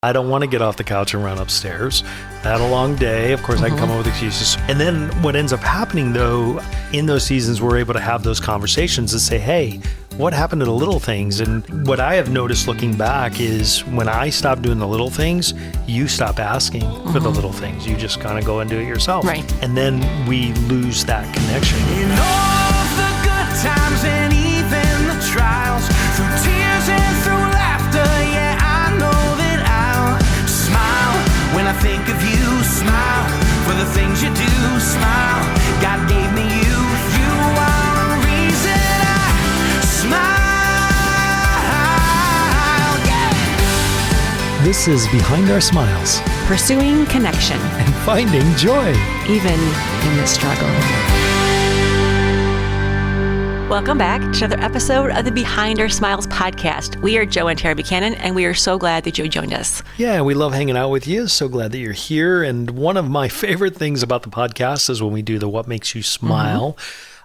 I don't want to get off the couch and run upstairs. I had a long day. Of course, I can come up with excuses. And then what ends up happening, though, in those seasons, we're able to have those conversations and say, hey, what happened to the little things? And what I have noticed looking back is when I stop doing the little things, you stop asking for the little things. You just kind of go and do it yourself. Right. And then we lose that connection. In all of the good times and even the trials, through tears and through laughter, yeah, I know that I'll smile when I think of you. Smile for the things you do. Smile, God gave me you. You are the reason I smile. Yeah. This is Behind Our Smiles Pursuing connection, and finding joy. even in the struggle. Welcome back to another episode of the Behind Our Smiles podcast. We are Joe and Tara Buchanan, and we are so glad that you joined us. Yeah, we love hanging out with you. So glad that you're here. And one of my favorite things about the podcast is when we do the What Makes You Smile.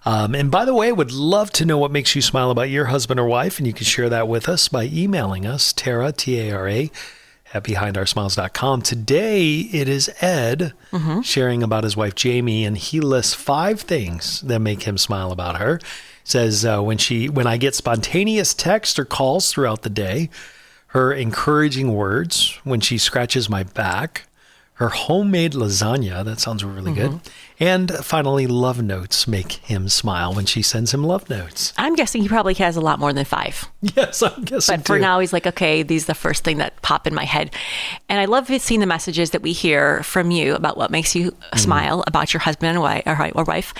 And by the way, would love to know what makes you smile about your husband or wife. And you can share that with us by emailing us, Tara, T-A-R-A, at behindoursmiles.com. Today, it is Ed sharing about his wife, Jamie, and he lists 5 things that make him smile about her. Says, when I get spontaneous texts or calls throughout the day, her encouraging words, when she scratches my back, her homemade lasagna, that sounds really good, and finally, love notes make him smile when she sends him love notes. I'm guessing he probably has a lot more than 5. Yes, I'm guessing But for too. now, he's like, okay, these are the first thing that pop in my head. And I love seeing the messages that we hear from you about what makes you smile about your husband or wife.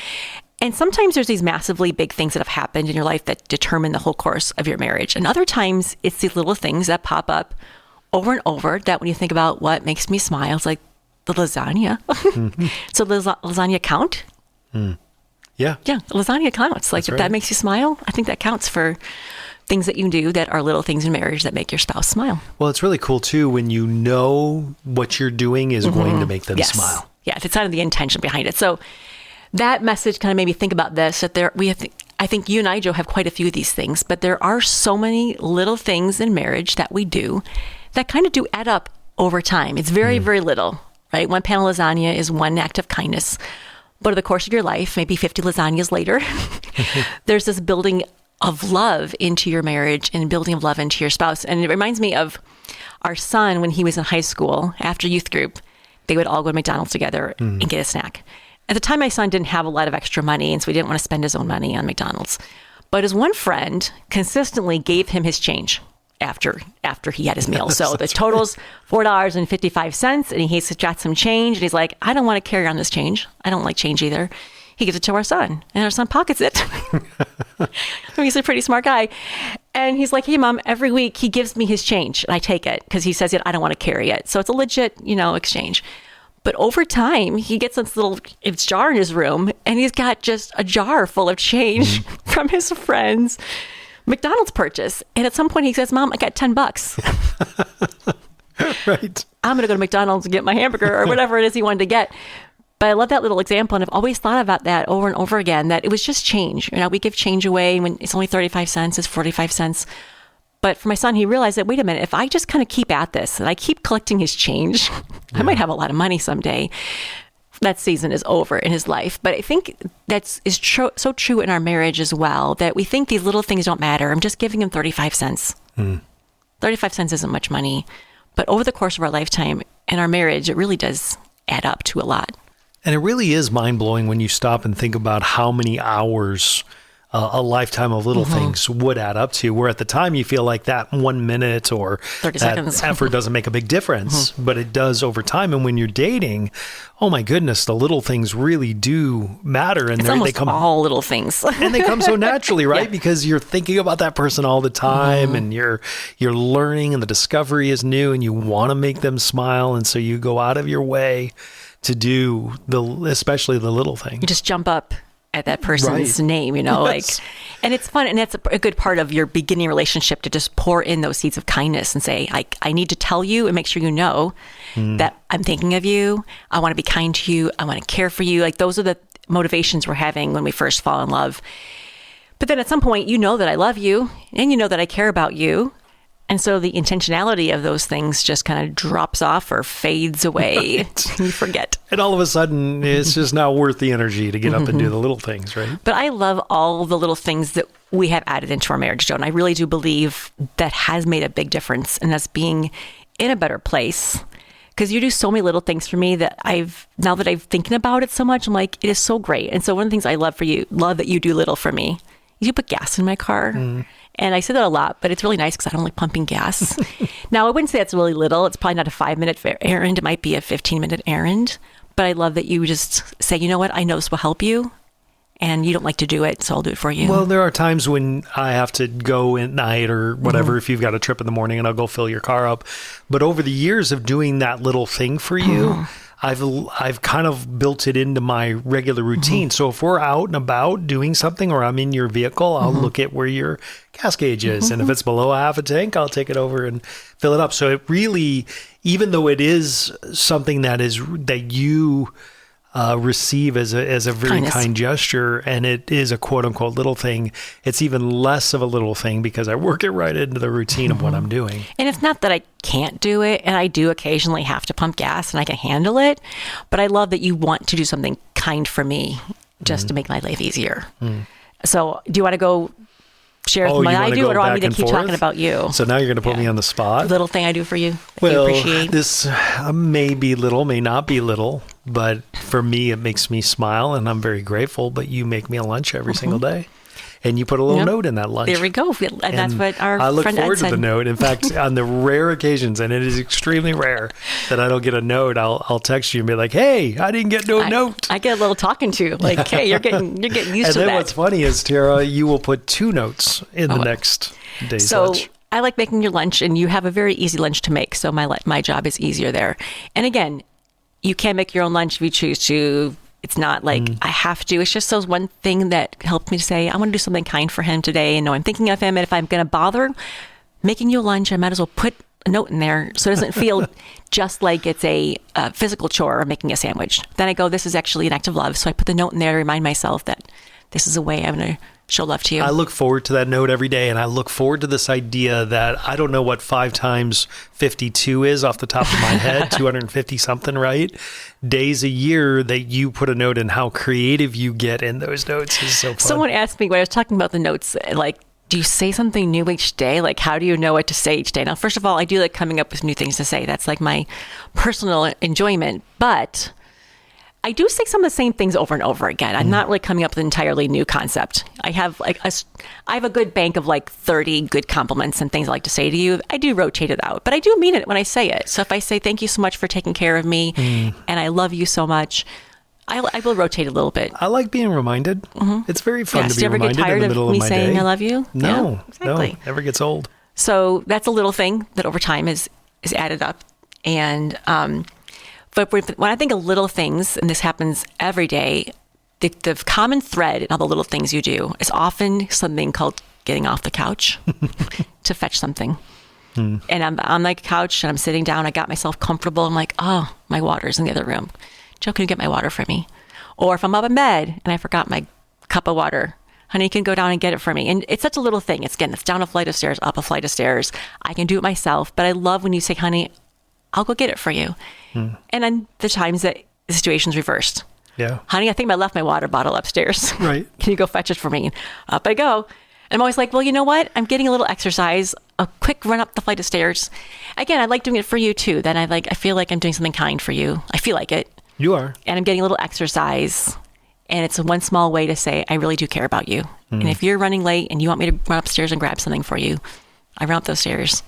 And sometimes there's these massively big things that have happened in your life that determine the whole course of your marriage. And other times it's these little things that pop up over and over that when you think about what makes me smile, it's like the lasagna. So does lasagna count? Yeah. Yeah, lasagna counts. Like That's if right. that makes you smile, I think that counts for things that you do that are little things in marriage that make your spouse smile. Well, it's really cool too when you know what you're doing is going to make them Yes. smile. Yeah, it's kind of the intention behind it. So that message kind of made me think about this, that I think you and I, Joe, have quite a few of these things, but there are so many little things in marriage that we do that kind of do add up over time. It's very, very little, right? One pan of lasagna is one act of kindness. But over the course of your life, maybe 50 lasagnas later, there's this building of love into your marriage and building of love into your spouse. And it reminds me of our son when he was in high school, after youth group, they would all go to McDonald's together and get a snack. At the time, my son didn't have a lot of extra money, and so he didn't want to spend his own money on McDonald's. But his one friend consistently gave him his change after he had his meal. So the total's $4.55, and he's got some change, and he's like, I don't want to carry on this change. I don't like change either. He gives it to our son, and our son pockets it. He's a pretty smart guy. And he's like, hey, Mom, every week he gives me his change, and I take it because he says I don't want to carry it. So it's a legit, exchange. But over time, he gets this little jar in his room, and he's got just a jar full of change from his friend's McDonald's purchase. And at some point, he says, Mom, I got $10. Right. I'm going to go to McDonald's and get my hamburger or whatever it is he wanted to get. But I love that little example, and I've always thought about that over and over again, that it was just change. We give change away when it's only 35 cents, it's 45 cents. But for my son, he realized that, wait a minute, if I just kind of keep at this and I keep collecting his change, I might have a lot of money someday. That season is over in his life. But I think that's so true in our marriage as well, that we think these little things don't matter. I'm just giving him 35 cents. 35 cents isn't much money. But over the course of our lifetime in our marriage, it really does add up to a lot. And it really is mind-blowing when you stop and think about how many hours a lifetime of little things would add up to, where at the time you feel like that 1 minute or 30 that seconds. effort doesn't make a big difference, but it does over time. And when you're dating, oh my goodness, the little things really do matter. And It's they almost come all little things. and they come so naturally, right? Because you're thinking about that person all the time and you're learning, and the discovery is new, and you want to make them smile. And so you go out of your way to do especially the little thing. You just jump up at that person's Right. name, Yes. and it's fun. And that's a good part of your beginning relationship, to just pour in those seeds of kindness and say, I need to tell you and make sure you know that I'm thinking of you. I want to be kind to you. I want to care for you. Like, those are the motivations we're having when we first fall in love. But then at some point, you know that I love you, and you know that I care about you. And so the intentionality of those things just kind of drops off or fades away. Right. You forget. And all of a sudden, it's just not worth the energy to get up and do the little things, right? But I love all the little things that we have added into our marriage, Joe. And I really do believe that has made a big difference in us being in a better place. Because you do so many little things for me that now that I'm thinking about it so much, I'm like, it is so great. And so one of the things I love that you do little for me, is you put gas in my car. And I say that a lot, but it's really nice because I don't like pumping gas. Now, I wouldn't say that's really little. It's probably not a 5-minute errand. It might be a 15-minute errand. But I love that you just say, you know what? I know this will help you. And you don't like to do it, so I'll do it for you. Well, there are times when I have to go at night or whatever, if you've got a trip in the morning, and I'll go fill your car up. But over the years of doing that little thing for you, I've kind of built it into my regular routine. So if we're out and about doing something or I'm in your vehicle, I'll look at where your gas gauge is. And if it's below a half a tank, I'll take it over and fill it up. So it really, even though it is something that you receive as a very kind gesture, and it is a quote unquote little thing, it's even less of a little thing because I work it right into the routine of what I'm doing. And it's not that I can't do it, and I do occasionally have to pump gas and I can handle it, but I love that you want to do something kind for me just to make my life easier. So do you want to go share what I do, or do I want me to keep talking about you? So now you're going to put me on the spot. Little thing I do for you that Well, you appreciate. this may be little, may not be little, but for me, it makes me smile, and I'm very grateful. But you make me a lunch every single day, and you put a little note in that lunch. There we go. And that's what our I look friend forward Ed said. to the note. In fact, on the rare occasions, and it is extremely rare that I don't get a note, I'll text you and be like, "Hey, I didn't get no note." I get a little talking to, like, "Hey, you're getting used and to then that." what's funny is, Tara, you will put 2 notes in the next day's lunch. I like making your lunch, and you have a very easy lunch to make. So my job is easier there. And again, you can make your own lunch if you choose to. It's not like I have to. It's just those one thing that helped me to say, I want to do something kind for him today. And know I'm thinking of him. And if I'm going to bother making you a lunch, I might as well put a note in there so it doesn't feel just like it's a physical chore or making a sandwich. Then I go, this is actually an act of love. So I put the note in there to remind myself that this is a way I'm going to show love to you. I look forward to that note every day, and I look forward to this idea that I don't know what 5 times 52 is off the top of my head, 250 something, right? Days a year that you put a note, and how creative you get in those notes is so fun. Someone asked me when I was talking about the notes, like, do you say something new each day? Like, how do you know what to say each day? Now, first of all, I do like coming up with new things to say. That's like my personal enjoyment, but I do say some of the same things over and over again. I'm not really coming up with an entirely new concept. I have a good bank of like 30 good compliments and things I like to say to you. I do rotate it out, but I do mean it when I say it. So if I say, thank you so much for taking care of me and I love you so much, I will rotate a little bit. I like being reminded. It's very fun to Do be you ever get reminded in tired the middle of of me my saying day. I love you? No, Yeah, exactly. no, never gets old. So that's a little thing that over time is added up. And but when I think of little things, and this happens every day, the common thread in all the little things you do is often something called getting off the couch to fetch something. And I'm on my couch and I'm sitting down. I got myself comfortable. I'm like, oh, my water's in the other room. Joe, can you get my water for me? Or if I'm up in bed and I forgot my cup of water, honey, you can go down and get it for me. And it's such a little thing. It's down a flight of stairs, up a flight of stairs. I can do it myself. But I love when you say, honey, I'll go get it for you. And then the times that the situation's reversed. Yeah. Honey, I think I left my water bottle upstairs. Right. Can you go fetch it for me? Up I go. And I'm always like, well, you know what? I'm getting a little exercise, a quick run up the flight of stairs. Again, I like doing it for you too. Then I feel like I'm doing something kind for you. I feel like it. You are. And I'm getting a little exercise. And it's one small way to say, I really do care about you. And if you're running late and you want me to run upstairs and grab something for you, I run up those stairs.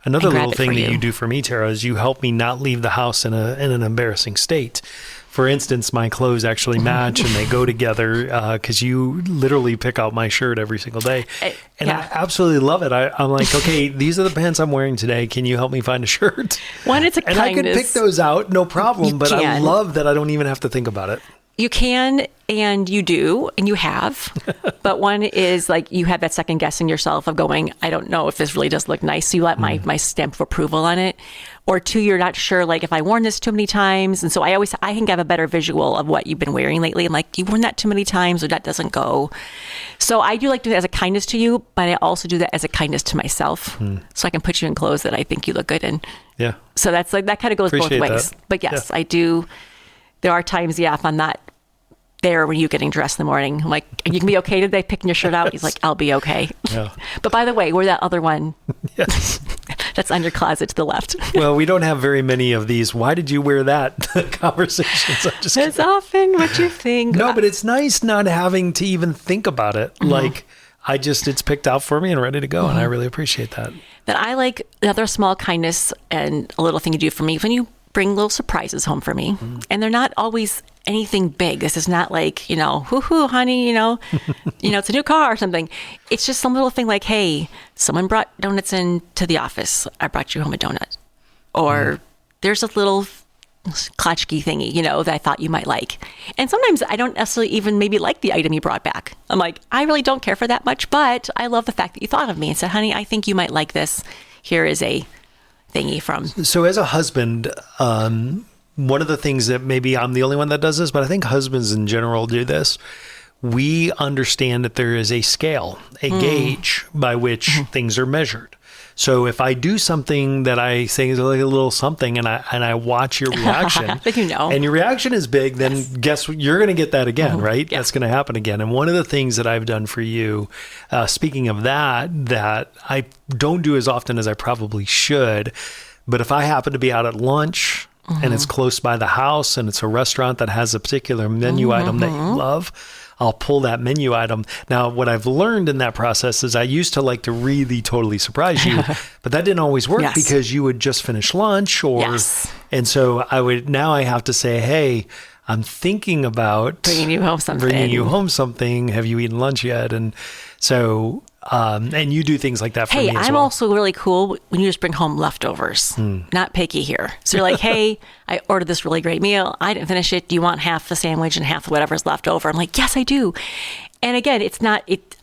Another and grab little it thing for that you. you do for me, Tara, is you help me not leave the house in an embarrassing state. For instance, my clothes actually match and they go together because you literally pick out my shirt every single day. And yeah. I absolutely love it. I'm like, okay, these are the pants I'm wearing today. Can you help me find a shirt? One, it's a and kindness. I can pick those out, no problem. You But I can. love that I don't even have to think about it. You can, and you do, and you have. But one is like you have that second guessing yourself of going, I don't know if this really does look nice. So you let my stamp of approval on it. Or two, you're not sure, like, if I worn this too many times. And so I think I have a better visual of what you've been wearing lately. I'm like, you've worn that too many times, or that doesn't go. So I do like to do that as a kindness to you, but I also do that as a kindness to myself. So I can put you in clothes that I think you look good in. Yeah. So that's like, that kind of goes Appreciate both ways. that. But yes, Yeah. I do. There are times, if I'm not there when you're getting dressed in the morning, I'm like, you can be okay today picking your shirt out? He's like, I'll be okay. Yeah. But by the way, where that other one, Yes. that's on your closet to the left. Well, we don't have very many of these. Why did you wear that conversations? I'm just It's often what you think. No, but it's nice not having to even think about it. Like, it's picked out for me and ready to go. And I really appreciate that. But I like another small kindness and a little thing you do for me when you bring little surprises home for me. And they're not always anything big. This is not like, hoo-hoo, honey, it's a new car or something. It's just some little thing like, hey, someone brought donuts into the office. I brought you home a donut. Or there's a little klatchkey thingy, that I thought you might like. And sometimes I don't necessarily even maybe like the item you brought back. I'm like, I really don't care for that much, but I love the fact that you thought of me and said, honey, I think you might like this. Here is a thingy from. So as a husband, one of the things that maybe I'm the only one that does this, but I think husbands in general do this. We understand that there is a scale, a gauge by which things are measured. So if I do something that I say is like a little something and I watch your reaction, then and your reaction is big, then guess what? You're going to get that again, right? Yeah. That's going to happen again. And one of the things that I've done for you, speaking of that I don't do as often as I probably should, but if I happen to be out at lunch and it's close by the house and it's a restaurant that has a particular menu item that you love, I'll pull that menu item. Now, what I've learned in that process is I used to like to really totally surprise you, but that didn't always work Yes. because you would just finish lunch Yes. and so now I have to say, hey, I'm thinking about Bringing you home something. Have you eaten lunch yet? And so, and you do things like that for Hey, me as I'm well. also really cool when you just bring home leftovers. Not picky here. So you're like, hey, I ordered this really great meal. I didn't finish it. Do you want half the sandwich and half whatever's left over? I'm like, yes, I do. And again,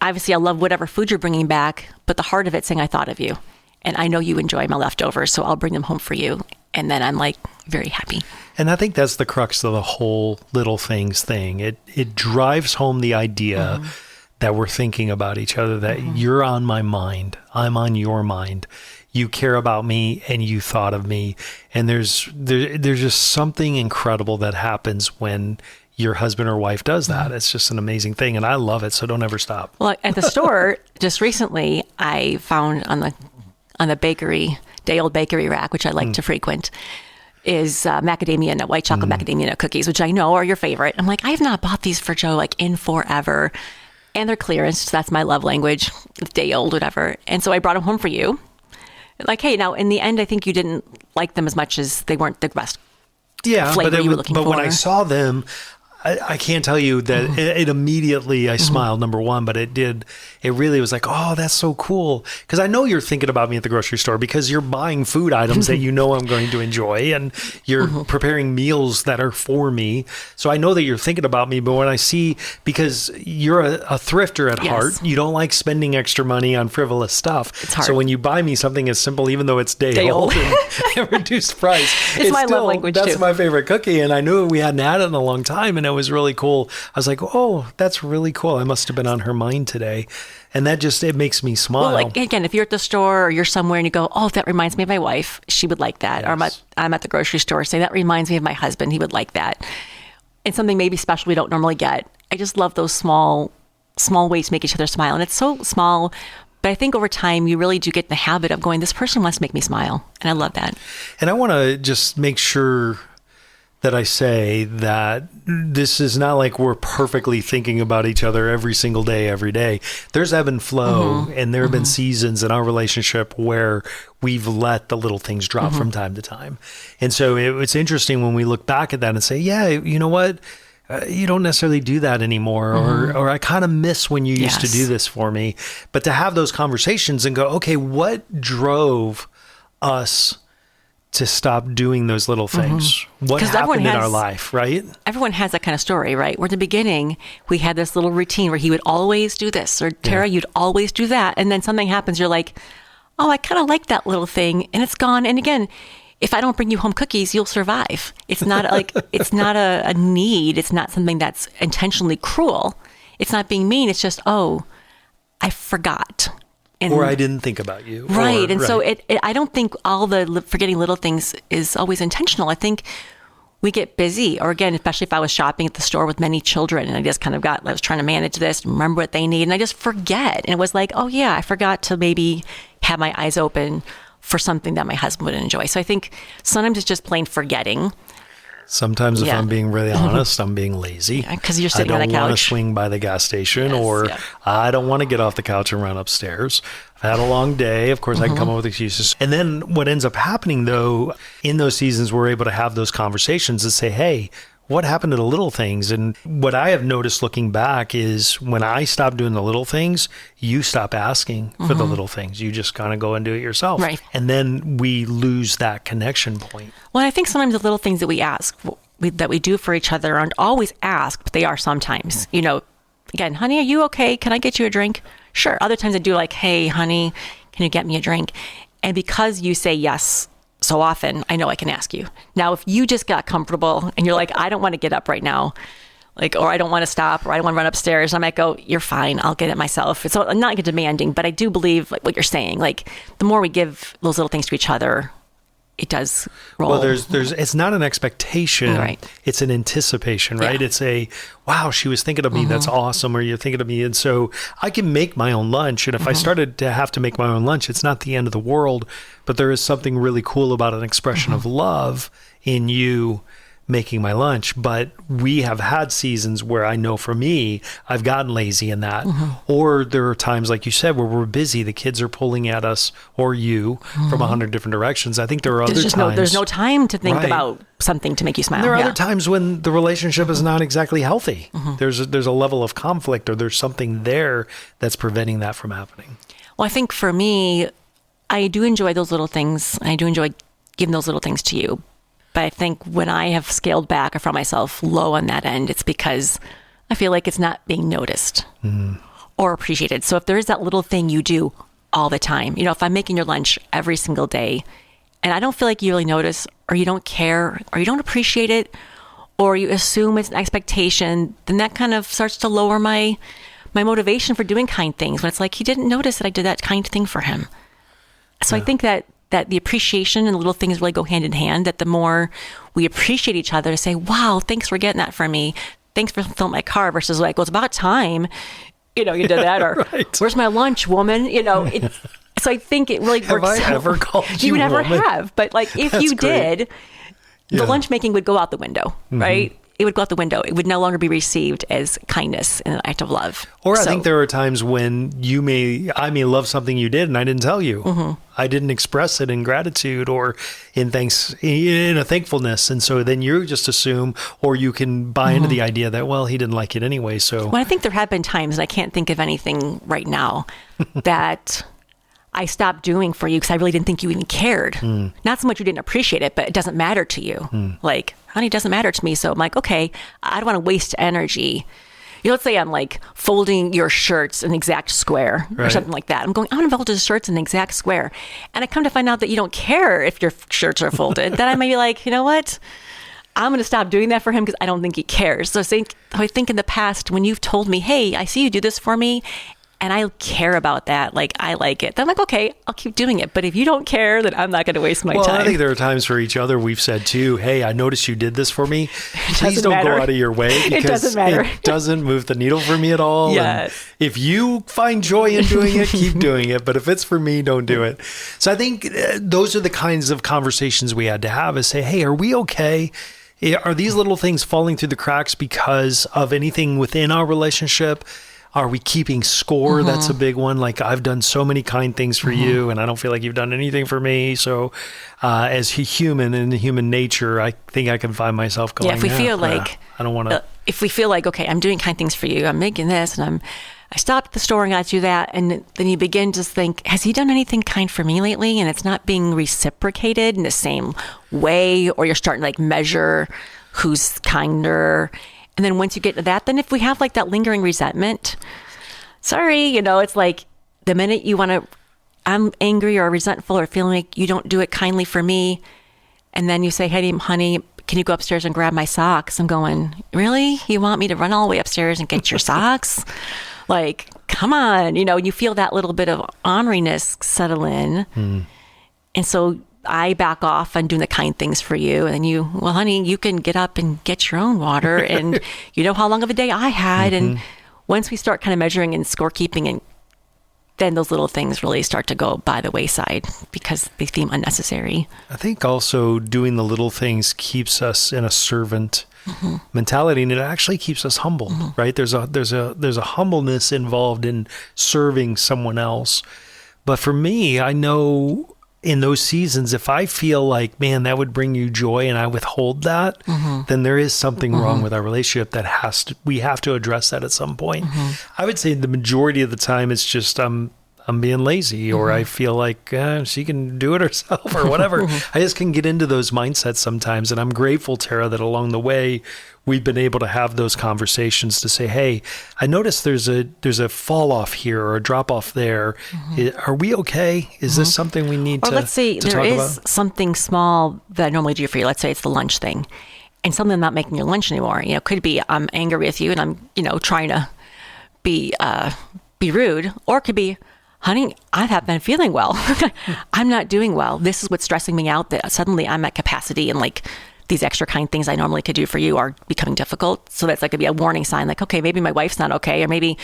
obviously I love whatever food you're bringing back, but the heart of it saying I thought of you. And I know you enjoy my leftovers, so I'll bring them home for you. And then I'm like very happy. And I think that's the crux of the whole little things thing. It drives home the idea that we're thinking about each other, that you're on my mind, I'm on your mind. You care about me and you thought of me. And there's just something incredible that happens when your husband or wife does that. It's just an amazing thing. And I love it. So don't ever stop. Well, at the store just recently, I found on the bakery, day old bakery rack, which I like to frequent, is macadamia nut, white chocolate macadamia nut cookies, which I know are your favorite. I'm like, I have not bought these for Joe like in forever. And they're clearance. So that's my love language, day old, whatever. And so I brought them home for you. Like, hey, now in the end, I think you didn't like them as much as they weren't the best Yeah, flavor you were looking but for. when I saw them, I can't tell you that it immediately I smiled, number one, but it really was like, oh, that's so cool. Because I know you're thinking about me at the grocery store because you're buying food items that you know I'm going to enjoy and you're preparing meals that are for me. So I know that you're thinking about me, but when I see, because you're a thrifter at Yes. heart, you don't like spending extra money on frivolous stuff. It's hard. So when you buy me something as simple, even though it's day old and reduced price, It's my love language, that's too. my favorite cookie, and I knew we hadn't had it in a long time, and it was really cool. I was like, oh, that's really cool. I must have been on her mind today. And that just, it makes me smile. Well, like, again, if you're at the store or you're somewhere and you go, oh, that reminds me of my wife, she would like that. Or I'm at the grocery store, say, that reminds me of my husband, he would like that. And something maybe special we don't normally get. I just love those small ways to make each other smile. And it's so small, but I think over time you really do get in the habit of going, this person wants to make me smile. And I love that. And I want to just make sure that I say that this is not like we're perfectly thinking about each other every single day, every day. There's ebb and flow, and there have been seasons in our relationship where we've let the little things drop from time to time. And so it's interesting when we look back at that and say, yeah, you know what? You don't necessarily do that anymore, or I kind of miss when you used to Yes. do this for me. But to have those conversations and go, okay, what drove us to stop doing those little things? What 'Cause everyone happened in our has- life, right? Everyone has that kind of story, right? Where in the beginning, we had this little routine where he would always do this, or Tara, you'd always do that. And then something happens, you're like, oh, I kind of like that little thing, and it's gone. And again, if I don't bring you home cookies, you'll survive. It's not like, it's not a need. It's not something that's intentionally cruel. It's not being mean. It's just, oh, I forgot. And, Or I didn't think about you. right. Or- And so I don't think all the forgetting little things is always intentional. I think we get busy, or again, especially if I was shopping at the store with many children and I just kind of I was trying to manage this, remember what they need, and I just forget. And it was like, oh yeah, I forgot to maybe have my eyes open for something that my husband would enjoy. So I think sometimes it's just plain forgetting. Sometimes, if Yeah. I'm being really honest, I'm being lazy. 'Cause you're sitting on I a don't want to couch. swing by the gas station, Yes, or yeah. I don't want to get off the couch and run upstairs. I've had a long day. Of course, I can come up with excuses. And then what ends up happening, though, in those seasons, we're able to have those conversations and say, hey, what happened to the little things? And what I have noticed looking back is when I stop doing the little things, you stop asking for the little things. You just kind of go and do it yourself. Right. And then we lose that connection point. Well, I think sometimes the little things that we ask, that we do for each other, aren't always asked, but they are sometimes. You know, again, honey, are you okay? Can I get you a drink? Sure. Other times I do like, hey, honey, can you get me a drink? And because you say yes so often, I know I can ask you. Now, if you just got comfortable and you're like, I don't want to get up right now, like, or I don't want to stop, or I don't want to run upstairs, I might go, you're fine, I'll get it myself. So I'm not demanding, but I do believe like what you're saying. Like, the more we give those little things to each other, it does roll. Well, there's it's not an expectation. Right. It's an anticipation, right? Yeah. It's a, wow, she was thinking of me. That's awesome. Or you're thinking of me. And so I can make my own lunch. And if I started to have to make my own lunch, it's not the end of the world, but there is something really cool about an expression of love in you making my lunch. But we have had seasons where I know for me, I've gotten lazy in that. Or there are times, like you said, where we're busy. The kids are pulling at us, or you, from 100 different directions. I think there are other times. There's no time to think Right. about something to make you smile. There are Yeah. other times when the relationship is not exactly healthy. There's a level of conflict, or there's something there that's preventing that from happening. Well, I think for me, I do enjoy those little things. I do enjoy giving those little things to you. But I think when I have scaled back, I found myself low on that end, it's because I feel like it's not being noticed or appreciated. So if there is that little thing you do all the time, you know, if I'm making your lunch every single day and I don't feel like you really notice, or you don't care, or you don't appreciate it, or you assume it's an expectation, then that kind of starts to lower my motivation for doing kind things, when it's like, he didn't notice that I did that kind thing for him. So I think that the appreciation and the little things really go hand in hand, that the more we appreciate each other, to say, wow, thanks for getting that for me. Thanks for filling my car, versus like, well, it's about time, you know, you did that, or Right. where's my lunch, woman? You know, so I think it really works. I ever called you never woman? have, but like if That's you great. did, Yeah. the lunch making would go out the window, right? It would go out the window. It would no longer be received as kindness and an act of love. Or I So- think there are times when I may love something you did and I didn't tell you. I didn't express it in gratitude or in a thankfulness. And so then you just assume, or you can buy into the idea that, well, he didn't like it anyway. So Well, I think there have been times, and I can't think of anything right now, that I stopped doing for you because I really didn't think you even cared. Not so much you didn't appreciate it, but it doesn't matter to you. Like, honey, it doesn't matter to me. So I'm like, okay, I don't want to waste energy. You know, let's say I'm like folding your shirts in exact square or Right. something like that. I'm going, I'm going to fold his shirts in the exact square. And I come to find out that you don't care if your shirts are folded. Then I may be like, you know what? I'm going to stop doing that for him because I don't think he cares. So I think in the past, when you've told me, hey, I see you do this for me, and I care about that, like, I like it, then I'm like, okay, I'll keep doing it. But if you don't care, then I'm not going to waste my well, time. I think there are times for each other we've said too, hey, I noticed you did this for me. Please doesn't don't matter. go out of your way, It because doesn't matter. it doesn't move the needle for me at all. Yes. And if you find joy in doing it, keep doing it. But if it's for me, don't do it. So I think those are the kinds of conversations we had to have, is say, hey, are we okay? Are these little things falling through the cracks because of anything within our relationship? Are we keeping score? That's a big one. Like, I've done so many kind things for you, and I don't feel like you've done anything for me. So as a human and human nature, I think I can find myself going, if we feel like, I don't want to. if we feel like, okay, I'm doing kind things for you, I'm making this, and I stopped at the store and got you that. And then you begin to think, has he done anything kind for me lately? And it's not being reciprocated in the same way, or you're starting to like measure who's kinder. And then once you get to that, then if we have like that lingering resentment, sorry, it's like the minute you want to, I'm angry or resentful or feeling like you don't do it kindly for me. And then you say, hey, honey, can you go upstairs and grab my socks? I'm going, really? You want me to run all the way upstairs and get your socks? Like, come on. You feel that little bit of orneriness settle in. And so I back off on doing the kind things for you. And then well, honey, you can get up and get your own water. And you know how long of a day I had. And once we start kind of measuring and scorekeeping, and then those little things really start to go by the wayside because they seem unnecessary. I think also doing the little things keeps us in a servant mentality, and it actually keeps us humble, right? There's a humbleness involved in serving someone else. But for me, I know in those seasons, if I feel like, man, that would bring you joy, and I withhold that, then there is something wrong with our relationship that we have to address that at some point. I would say the majority of the time it's just I'm being lazy, or I feel like she can do it herself or whatever. I just can get into those mindsets sometimes. And I'm grateful, Tara, that along the way, we've been able to have those conversations to say, hey, I noticed there's a fall off here or a drop off there. Are we okay? Is this something we need to let's say to there talk is about? something small that I normally do for you. Let's say it's the lunch thing, and something I'm not making your lunch anymore. Could be I'm angry with you and I'm trying to be rude, or it could be, honey, I haven't been feeling well. I'm not doing well. This is what's stressing me out, that suddenly I'm at capacity and like these extra kind things I normally could do for you are becoming difficult. So that's like could be a warning sign, like, okay, maybe my wife's not okay. Or maybe,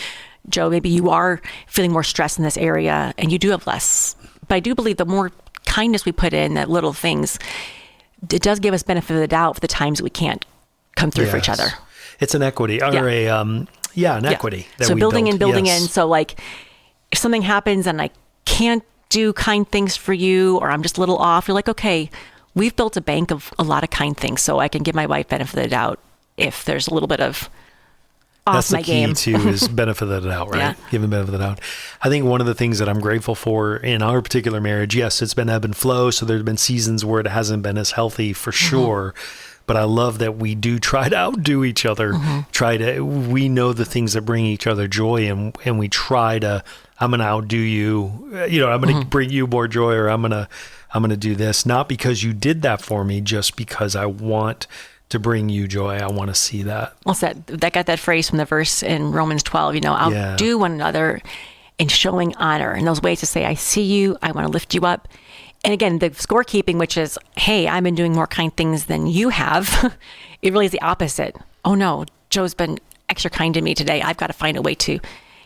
Joe, maybe you are feeling more stress in this area and you do have less. But I do believe the more kindness we put in, that little things, it does give us benefit of the doubt for the times we can't come through for each other. It's an equity, or an equity. That so we building built. in, building Yes. in. So like, if something happens and I can't do kind things for you, or I'm just a little off, you're like, okay, we've built a bank of a lot of kind things, so I can give my wife benefit of the doubt if there's a little bit of off That's my the key game. too, is benefit of the doubt, right? Yeah. Giving benefit of the doubt. I think one of the things that I'm grateful for in our particular marriage, yes, it's been ebb and flow. So there's been seasons where it hasn't been as healthy for sure. But I love that we do try to outdo each other. We know the things that bring each other joy, and we try to, I'm going to outdo you. I'm going to bring you more joy, or I'm going to do this, not because you did that for me, just because I want to bring you joy. I want to see that. What's that? That got that phrase from the verse in Romans 12, outdo one another in showing honor, and those ways to say, I see you, I want to lift you up. And again, the scorekeeping, which is, hey, I've been doing more kind things than you have. It really is the opposite. Oh no, Joe's been extra kind to me today. I've got to find a way to,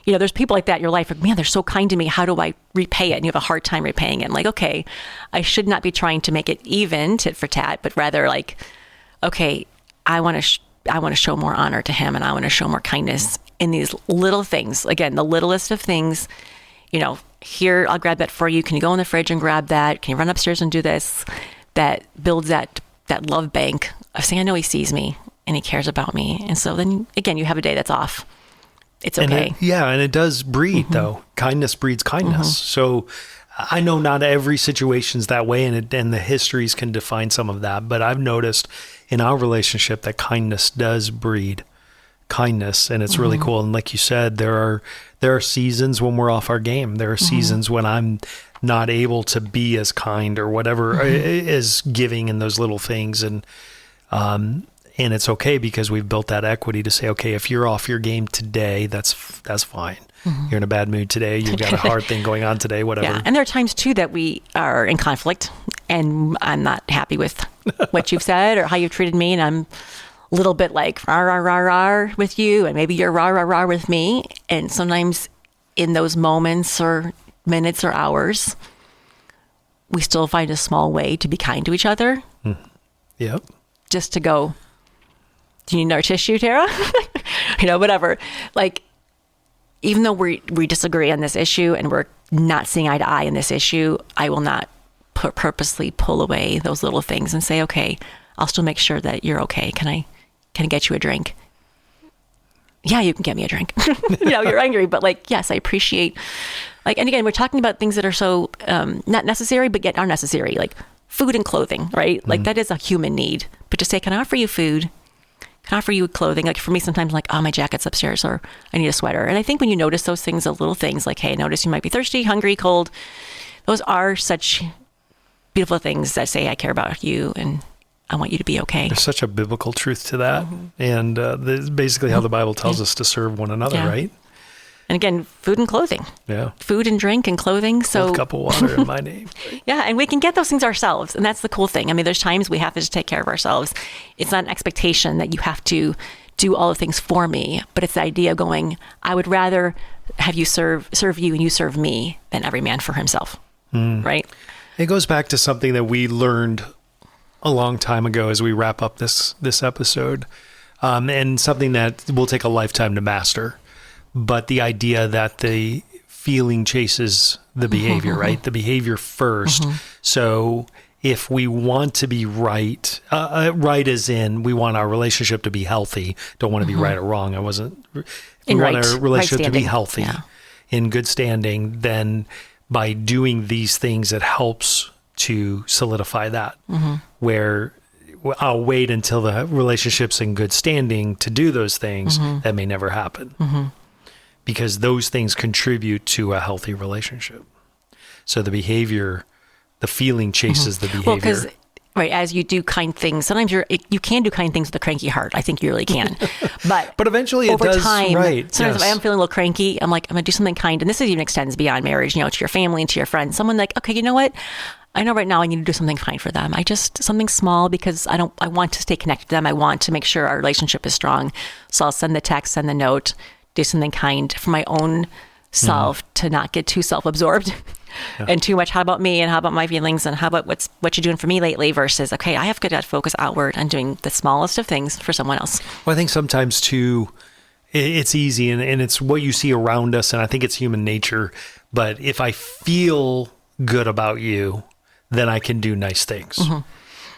there's people like that in your life. Like, man, they're so kind to me. How do I repay it? And you have a hard time repaying it. I'm like, okay, I should not be trying to make it even tit for tat, but rather like, okay, I want to show more honor to him, and I want to show more kindness in these little things. Again, the littlest of things, here, I'll grab that for you. Can you go in the fridge and grab that? Can you run upstairs and do this? That builds that love bank of saying, I know he sees me and he cares about me. And so then again, you have a day that's off. It's okay. And it does breed though. Kindness breeds kindness. So I know not every situation's that way, and the histories can define some of that. But I've noticed in our relationship that kindness does breed kindness, and it's really cool. And like you said, there are seasons when we're off our game. There are seasons when I'm not able to be as kind or whatever, as giving in those little things, and it's okay, because we've built that equity to say, okay, if you're off your game today, that's fine. You're in a bad mood today. You've got a hard thing going on today, whatever. Yeah. And there are times too that we are in conflict, and I'm not happy with what you've said or how you've treated me, and I'm a little bit like rah, rah, rah, rah with you, and maybe you're rah, rah, rah with me. And sometimes in those moments or minutes or hours, we still find a small way to be kind to each other. Yep. Just to go, do you need our tissue, Tara? Whatever. Like, even though we disagree on this issue and we're not seeing eye to eye in this issue, I will not purposely pull away those little things and say, okay, I'll still make sure that you're okay. Can I get you a drink? yeah, you can get me a drink. You're angry, but like, yes, I appreciate, like, and again, we're talking about things that are so not necessary, but yet are necessary, like food and clothing, right? Like that is a human need. But to say, can I offer you food? Can I offer you clothing? Like for me, sometimes like, oh, my jacket's upstairs, or I need a sweater. And I think when you notice those things, the little things like, hey, I notice you might be thirsty, hungry, cold. Those are such beautiful things that say, I care about you and I want you to be okay. There's such a biblical truth to that. And this is basically how the Bible tells us to serve one another, right? And again, food and clothing. Yeah. Food and drink and clothing. So Cold cup of water in my name. yeah, and we can get those things ourselves. And that's the cool thing. I mean, there's times we have to just take care of ourselves. It's not an expectation that you have to do all the things for me, but it's the idea of going, I would rather have you serve you and you serve me than every man for himself. Right? It goes back to something that we learned a long time ago as we wrap up this episode, and something that will take a lifetime to master. But the idea that the feeling chases the behavior, right? The behavior first. So if we want to be right, right as in we want our relationship to be healthy, don't want to be right or wrong. We want our relationship to be healthy, in good standing, then by doing these things, it helps to solidify that. Where I'll wait until the relationship's in good standing to do those things, that may never happen. Because those things contribute to a healthy relationship. So the behavior, the feeling chases the behavior. Well, because right, as you do kind things, sometimes you can do kind things with a cranky heart. I think you really can. But eventually it over does, time, right. Sometimes Yes. if I am feeling a little cranky, I'm like, I'm going to do something kind. And this even extends beyond marriage, to your family and to your friends. Someone like, okay, you know what? I know right now I need to do something kind for them. Something small because I want to stay connected to them. I want to make sure our relationship is strong. So I'll send the text, send the note, do something kind for my own self to not get too self-absorbed and too much. How about me and how about my feelings and how about what you're doing for me lately versus, okay, I have to focus outward on doing the smallest of things for someone else. Well, I think sometimes too, it's easy and it's what you see around us. And I think it's human nature. But if I feel good about you, then I can do nice things.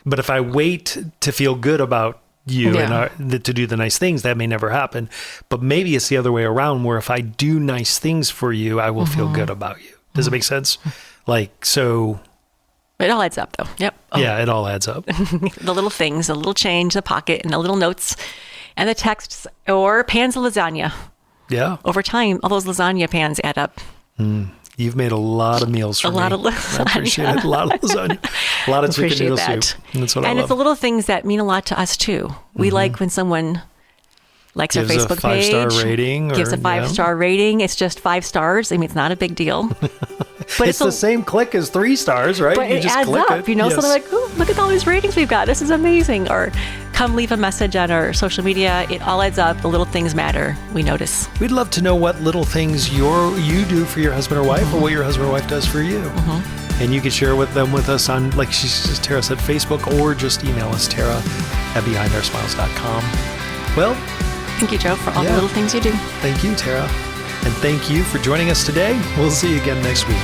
But if I wait to feel good about you and to do the nice things, that may never happen. But maybe it's the other way around, where if I do nice things for you, I will feel good about you. Does it make sense? Like, so. It all adds up though. Yep. Yeah, it all adds up. The little things, the little change, the pocket, and the little notes and the texts or pans of lasagna. Yeah. Over time, all those lasagna pans add up. You've made a lot of meals for me. A lot of lasagna. I appreciate it. A lot of lasagna. A lot of chicken noodle soup. That's what I love. And it's the little things that mean a lot to us too. We like when someone likes our Facebook page. Gives a 5-star rating. Gives a 5-star rating. It's just 5 stars. I mean, it's not a big deal. But it's the same click as 3 stars, right? But you it just adds click up. it. So they're like, oh, look at all these ratings we've got. This is amazing. Or come leave a message on our social media. It all adds up. The little things matter. We notice. We'd love to know what little things you do for your husband or wife, or what your husband or wife does for you. And you can share them with us on, like Tara said, Facebook, or just email us, Tara@BehindOurSmiles.com. Well, thank you, Joe, for all the little things you do. Thank you, Tara. And thank you for joining us today. We'll see you again next week.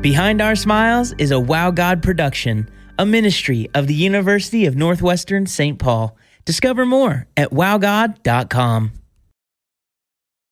Behind Our Smiles is a Wow God production, a ministry of the University of Northwestern St. Paul. Discover more at wowgod.com.